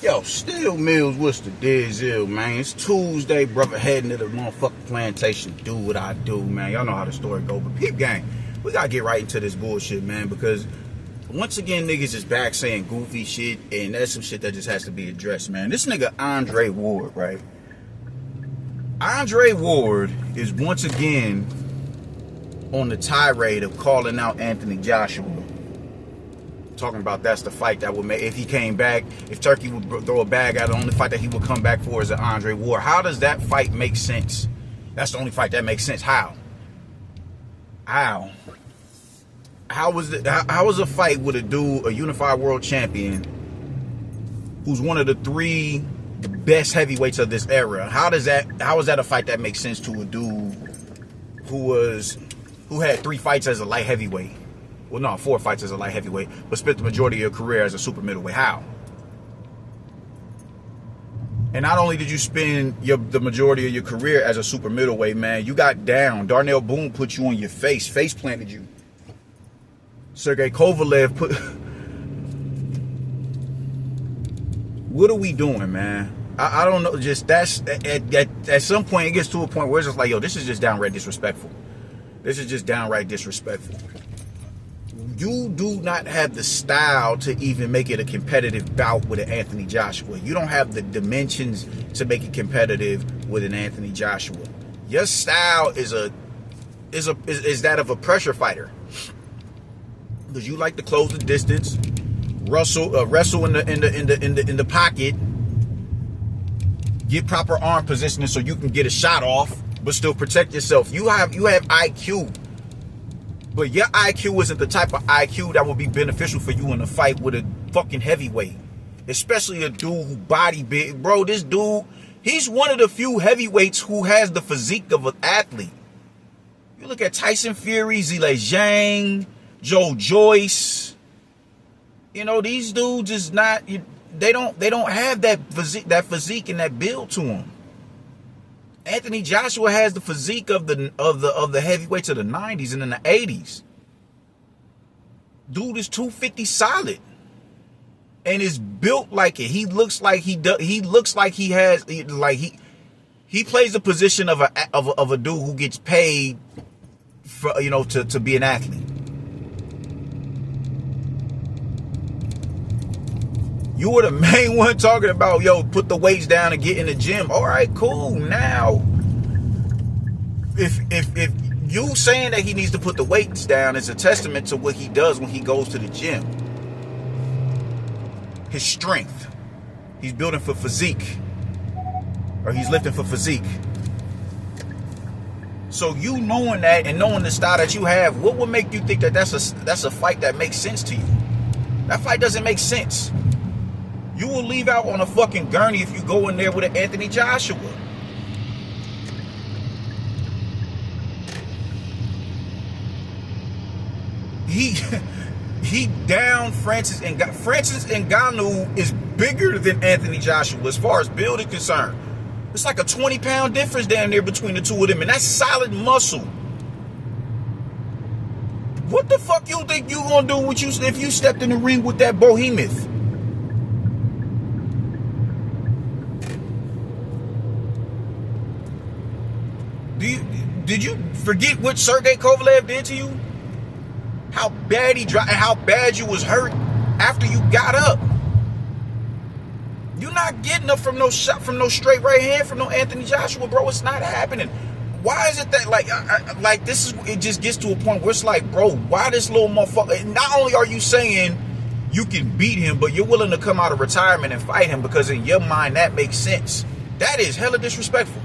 Yo, Steel Mills, what's the deal, man? It's Tuesday, brother, heading to the motherfucking plantation. Do what I do, man. Y'all know how the story go. But peep gang, we gotta get right into this bullshit, man, because once again, niggas is back saying goofy shit, and that's some shit that just has to be addressed, man. This nigga Andre Ward, right? Andre Ward is once again on the tirade of calling out Anthony Joshua. Talking about that's the fight that would make, if he came back, if Turkey would throw a bag at it, the only fight that he would come back for is an Andre Ward. How does that fight make sense? That's the only fight that makes sense. How was a fight with a dude, a unified world champion, who's one of the three best heavyweights of this era? How is that a fight that makes sense to a dude who had 3 fights as a light heavyweight? Well, no, 4 fights as a light heavyweight, but spent the majority of your career as a super middleweight. How? And not only did you spend the majority of your career as a super middleweight, man, you got down. Darnell Boone put you on your face planted you. Sergey Kovalev put... What are we doing, man? I don't know. Just that's at some point it gets to a point where it's just like, yo, this is just downright disrespectful. This is just downright disrespectful. You do not have the style to even make it a competitive bout with an Anthony Joshua. You don't have the dimensions to make it competitive with an Anthony Joshua. Your style is that of a pressure fighter, because you like to close the distance, wrestle in the pocket, get proper arm positioning so you can get a shot off, but still protect yourself. You have IQ. But your IQ isn't the type of IQ that will be beneficial for you in a fight with a fucking heavyweight. Especially a dude who body big. Bro, this dude, he's one of the few heavyweights who has the physique of an athlete. You look at Tyson Fury, Zhilei Zhang, Joe Joyce. You know, these dudes is not, they don't have that physique and that build to them. Anthony Joshua has the physique of the heavyweights of the 90s and in the 80s. Dude is 250 solid and is built like it. He looks like he has, like he plays the position of a dude who gets paid for, you know, to be an athlete. You were the main one talking about, yo, put the weights down and get in the gym. All right, cool. Now, if you saying that he needs to put the weights down is a testament to what he does when he goes to the gym. His strength. He's building for physique. Or he's lifting for physique. So you knowing that and knowing the style that you have, what would make you think that that's a fight that makes sense to you? That fight doesn't make sense. You will leave out on a fucking gurney if you go in there with an Anthony Joshua. He down Francis Ngannou. Francis Ngannou is bigger than Anthony Joshua as far as build is concerned. It's like a 20-pound difference down there between the two of them, and that's solid muscle. What the fuck you think you gonna do if you stepped in the ring with that behemoth? Did you forget what Sergey Kovalev did to you? How bad he dropped and how bad you was hurt after you got up. You're not getting up from no shot, from no straight right hand from no Anthony Joshua, bro. It's not happening. Why is it that like this is? It just gets to a point where it's like, bro, why this little motherfucker? Not only are you saying you can beat him, but you're willing to come out of retirement and fight him because in your mind that makes sense. That is hella disrespectful.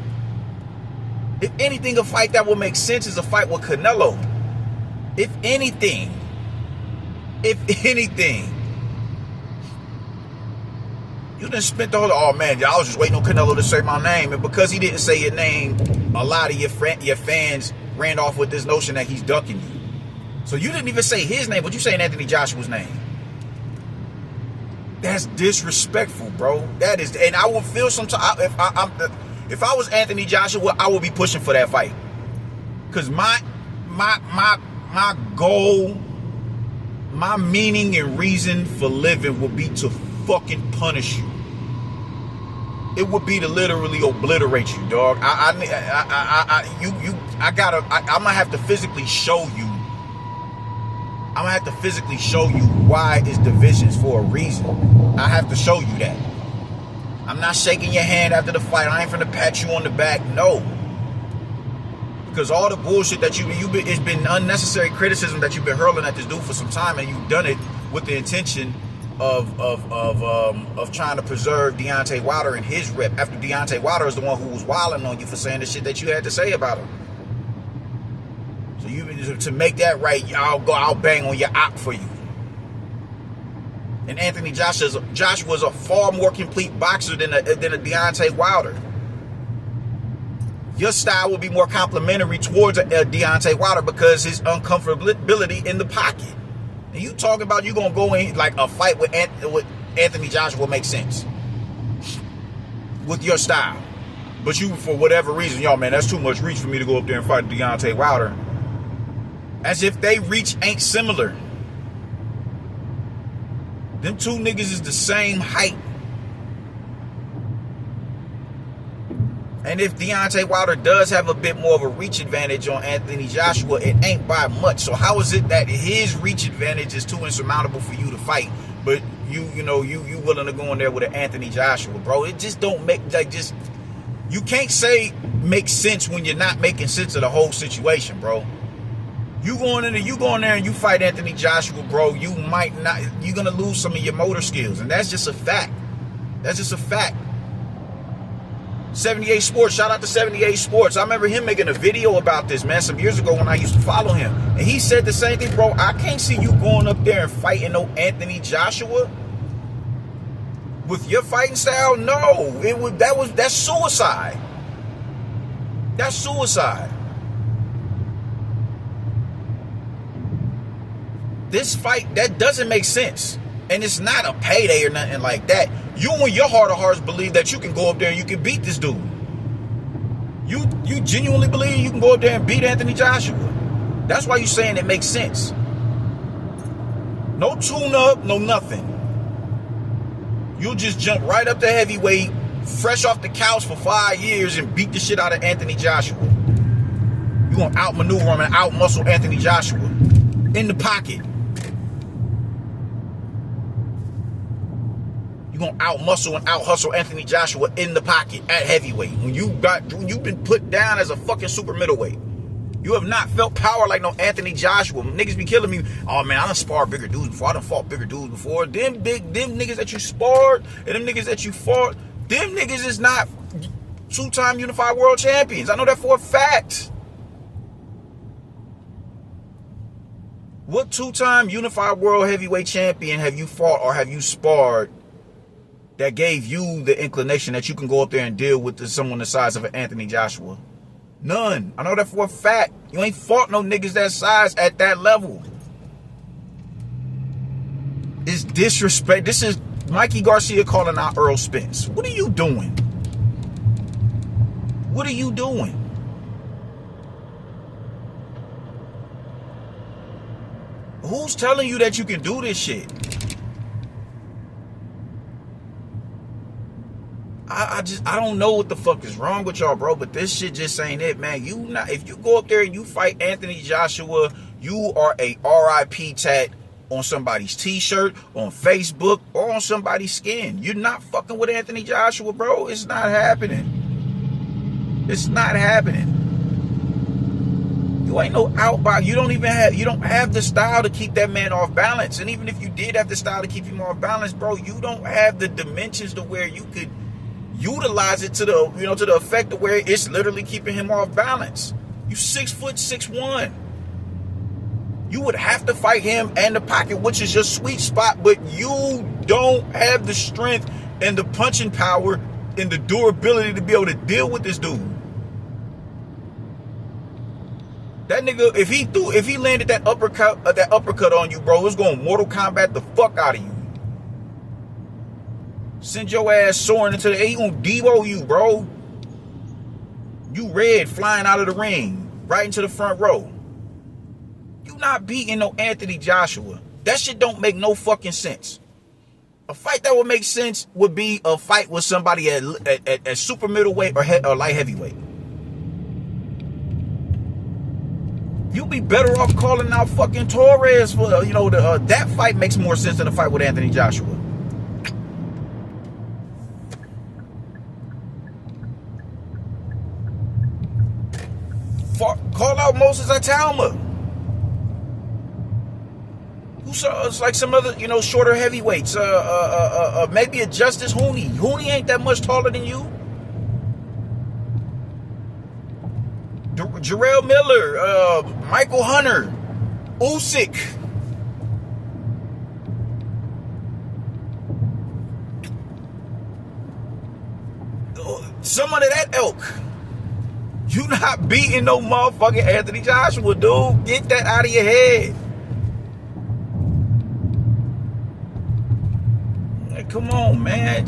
If anything, a fight that will make sense is a fight with Canelo. If anything. You done spent the whole, oh man, I was just waiting on Canelo to say my name. And because he didn't say your name, a lot of your fans ran off with this notion that he's ducking you. So you didn't even say his name, but you saying Anthony Joshua's name. That's disrespectful, bro. That is, and I would feel sometimes, if I was Anthony Joshua, I would be pushing for that fight. Because my goal, my meaning and reason for living would be to fucking punish you. it would be to literally obliterate you, dog. I'm gonna have to physically show you. I'm gonna have to physically show you why it's divisions for a reason. I have to show you that. I'm not shaking your hand after the fight. I ain't finna pat you on the back. No. Because all the bullshit that it's been unnecessary criticism that you've been hurling at this dude for some time, and you've done it with the intention of trying to preserve Deontay Wilder and his rep, after Deontay Wilder is the one who was wilding on you for saying the shit that you had to say about him. So to make that right, I'll bang on your op for you. And Anthony Joshua was a far more complete boxer than a Deontay Wilder. Your style will be more complimentary towards a Deontay Wilder because his uncomfortability in the pocket. And you talking about you gonna go in like a fight with Anthony Joshua makes sense with your style, but you, for whatever reason, y'all, man, that's too much reach for me to go up there and fight Deontay Wilder. As if they reach ain't similar. Them two niggas is the same height. And if Deontay Wilder does have a bit more of a reach advantage on Anthony Joshua, it ain't by much. So how is it that his reach advantage is too insurmountable for you to fight, but you willing to go in there with an Anthony Joshua, bro? It just don't make, you can't say make sense when you're not making sense of the whole situation, bro. You go in there and you fight Anthony Joshua, bro, you're gonna lose some of your motor skills, and that's just a fact. That's just a fact. 78 Sports, shout out to 78 Sports. I remember him making a video about this, man, some years ago when I used to follow him. And he said the same thing, bro. I can't see you going up there and fighting no Anthony Joshua with your fighting style. No, that's suicide. That's suicide. This fight, that doesn't make sense. And it's not a payday or nothing like that. You in your heart of hearts believe that you can go up there and you can beat this dude. You genuinely believe you can go up there and beat Anthony Joshua. That's why you're saying it makes sense. No tune-up, no nothing. You'll just jump right up to heavyweight, fresh off the couch for 5 years, and beat the shit out of Anthony Joshua. You're going to outmaneuver him and outmuscle Anthony Joshua in the pocket. You're going to outmuscle and outhustle Anthony Joshua in the pocket at heavyweight. When you've been put down as a fucking super middleweight. You have not felt power like no Anthony Joshua. Niggas be killing me. Oh man, I done sparred bigger dudes before. I done fought bigger dudes before. Them niggas that you sparred and them niggas that you fought, them niggas is not two-time unified world champions. I know that for a fact. What two-time unified world heavyweight champion have you fought or have you sparred that gave you the inclination that you can go up there and deal with someone the size of an Anthony Joshua? None. I know that for a fact. You ain't fought no niggas that size at that level. It's disrespect. This is Mikey Garcia calling out Earl Spence. What are you doing? What are you doing? Who's telling you that you can do this shit? I don't know what the fuck is wrong with y'all, bro, but this shit just ain't it, man. If you go up there and you fight Anthony Joshua, you are a RIP tat on somebody's t-shirt, on Facebook, or on somebody's skin. You're not fucking with Anthony Joshua, bro. It's not happening. It's not happening. You ain't no outbox. You don't have the style to keep that man off balance. And even if you did have the style to keep him off balance, bro, you don't have the dimensions to where you could utilize it to the effect of where it's literally keeping him off balance. You 6'6'1". You would have to fight him and the pocket, which is your sweet spot, but you don't have the strength and the punching power and the durability to be able to deal with this dude. That nigga, if he landed that uppercut on you, bro, it's gonna Mortal Kombat the fuck out of you. Send your ass soaring into the air. He gonna Devo you, bro. You red flying out of the ring, right into the front row. You not beating no Anthony Joshua. That shit don't make no fucking sense. A fight that would make sense would be a fight with somebody at super middleweight or light heavyweight. You'd be better off calling out fucking Torres for, that fight makes more sense than a fight with Anthony Joshua. Call out Moses Atalma. It's like some other, shorter heavyweights. Maybe a Justice Hooney. Hooney ain't that much taller than you. Jarrell Miller, Michael Hunter, Usyk. Someone of that ilk. You not beating no motherfucking Anthony Joshua, dude. Get that out of your head. Like, come on, man.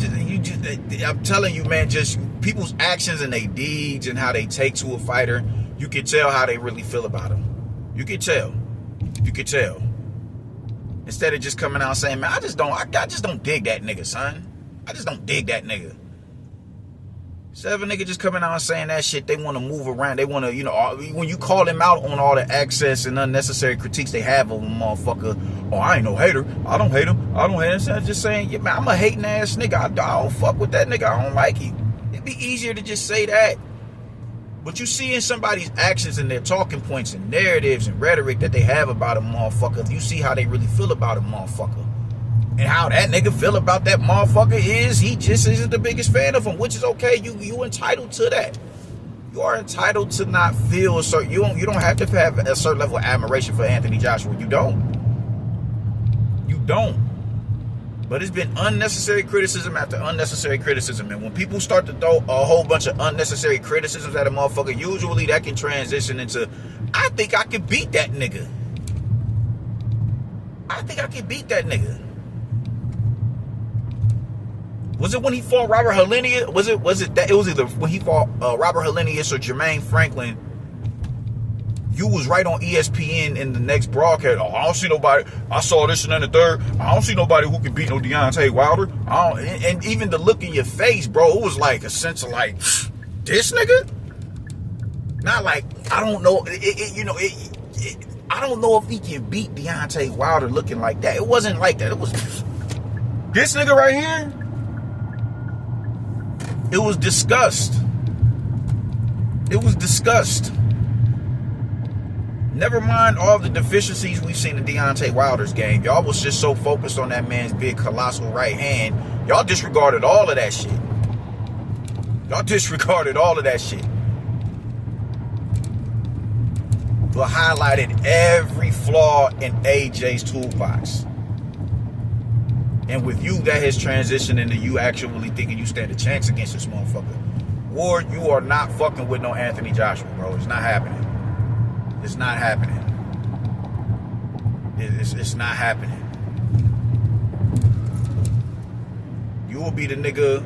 I'm telling you, man, just people's actions and their deeds and how they take to a fighter, you can tell how they really feel about him. You can tell. You can tell. Instead of just coming out and saying, man, I just don't dig that nigga, son. I just don't dig that nigga. Instead of a nigga just coming out and saying that shit, they want to move around. They want to, when you call them out on all the excess and unnecessary critiques they have of a motherfucker, oh, I ain't no hater. I don't hate him. I don't hate him. Instead of just saying, yeah, man, I'm a hating ass nigga. I don't fuck with that nigga. I don't like him. It'd be easier to just say that. But you see in somebody's actions and their talking points and narratives and rhetoric that they have about a motherfucker, you see how they really feel about a motherfucker. And how that nigga feel about that motherfucker is he just isn't the biggest fan of him, which is okay. You entitled to that. You are entitled to not feel a certain. You don't have to have a certain level of admiration for Anthony Joshua. You don't. You don't. But it's been unnecessary criticism after unnecessary criticism, and when people start to throw a whole bunch of unnecessary criticisms at a motherfucker, usually that can transition into, I think I can beat that nigga. I think I can beat that nigga. Was it when he fought Robert Helenius? Was it that it was either when he fought Robert Helenius or Jermaine Franklin? You was right on ESPN in the next broadcast. Oh, I don't see nobody. I saw this and then the third. I don't see nobody who can beat no Deontay Wilder. And even the look in your face, bro, it was like a sense of like, this nigga? Not like, I don't know. I don't know if he can beat Deontay Wilder looking like that. It wasn't like that. It was this nigga right here. It was disgust. It was disgust. Never mind all the deficiencies we've seen in Deontay Wilder's game. Y'all was just so focused on that man's big, colossal right hand. Y'all disregarded all of that shit. Y'all disregarded all of that shit. But highlighted every flaw in AJ's toolbox. And with you, that has transitioned into you actually thinking you stand a chance against this motherfucker. Ward, you are not fucking with no Anthony Joshua, bro. It's not happening. It's not happening. It's not happening. You will be the nigga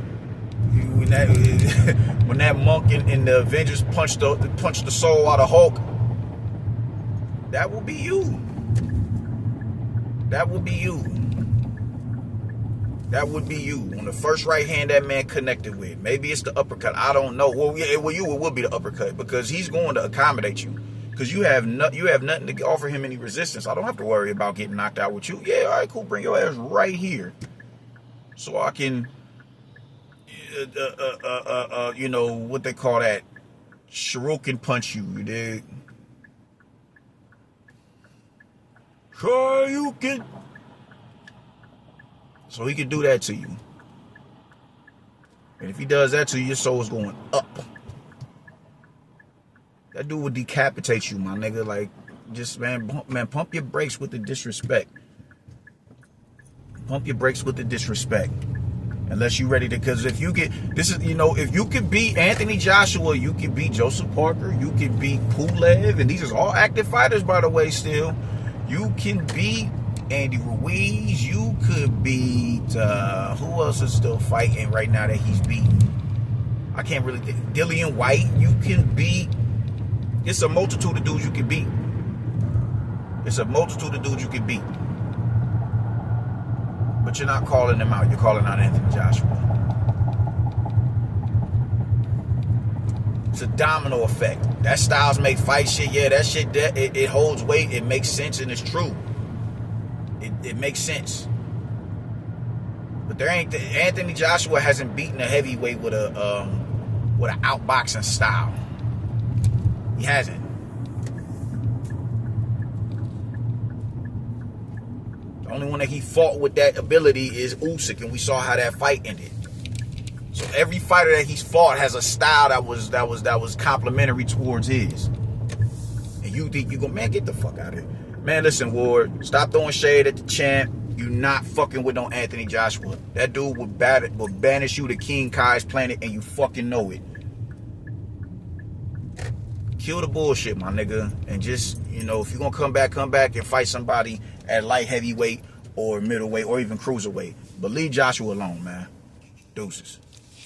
when that monk in the Avengers punched the soul out of Hulk. That will be you. That will be you. That would be you. On the first right hand that man connected with. Maybe it's the uppercut. I don't know. Well, it will be the uppercut because he's going to accommodate you. Because you have nothing to offer him any resistance. I don't have to worry about getting knocked out with you. Yeah, all right, cool. Bring your ass right here. So I can, what they call that? Shuriken punch you, you dig? Shoryuken. So he can do that to you. And if he does that to you, your soul is going up. That dude would decapitate you, my nigga. Like, just, man, pump your brakes with the disrespect. Pump your brakes with the disrespect. Unless you ready to, because if you get, if you could beat Anthony Joshua, you could beat Joseph Parker, you could beat Pulev, and these are all active fighters, by the way, still. You can beat Andy Ruiz, you could beat, who else is still fighting right now that he's beating? I can't really think. Dillian White, you can beat. It's a multitude of dudes you can beat. It's a multitude of dudes you can beat. But you're not calling him out. You're calling out Anthony Joshua. It's a domino effect. That Styles make fight shit, yeah, that shit, it holds weight. It makes sense and it's true. It makes sense. But there ain't, Anthony Joshua hasn't beaten a heavyweight with an outboxing style. He hasn't. The only one that he fought with that ability is Usyk, and we saw how that fight ended. So every fighter that he's fought has a style that was complementary towards his. And you think you go, man, get the fuck out of here. Man, listen, Ward, stop throwing shade at the champ. You not fucking with no Anthony Joshua. That dude will banish you to King Kai's planet, and you fucking know it. Kill the bullshit, my nigga. And just, you know, if you're gonna come back and fight somebody at light heavyweight or middleweight or even cruiserweight. But leave Joshua alone, man. Deuces.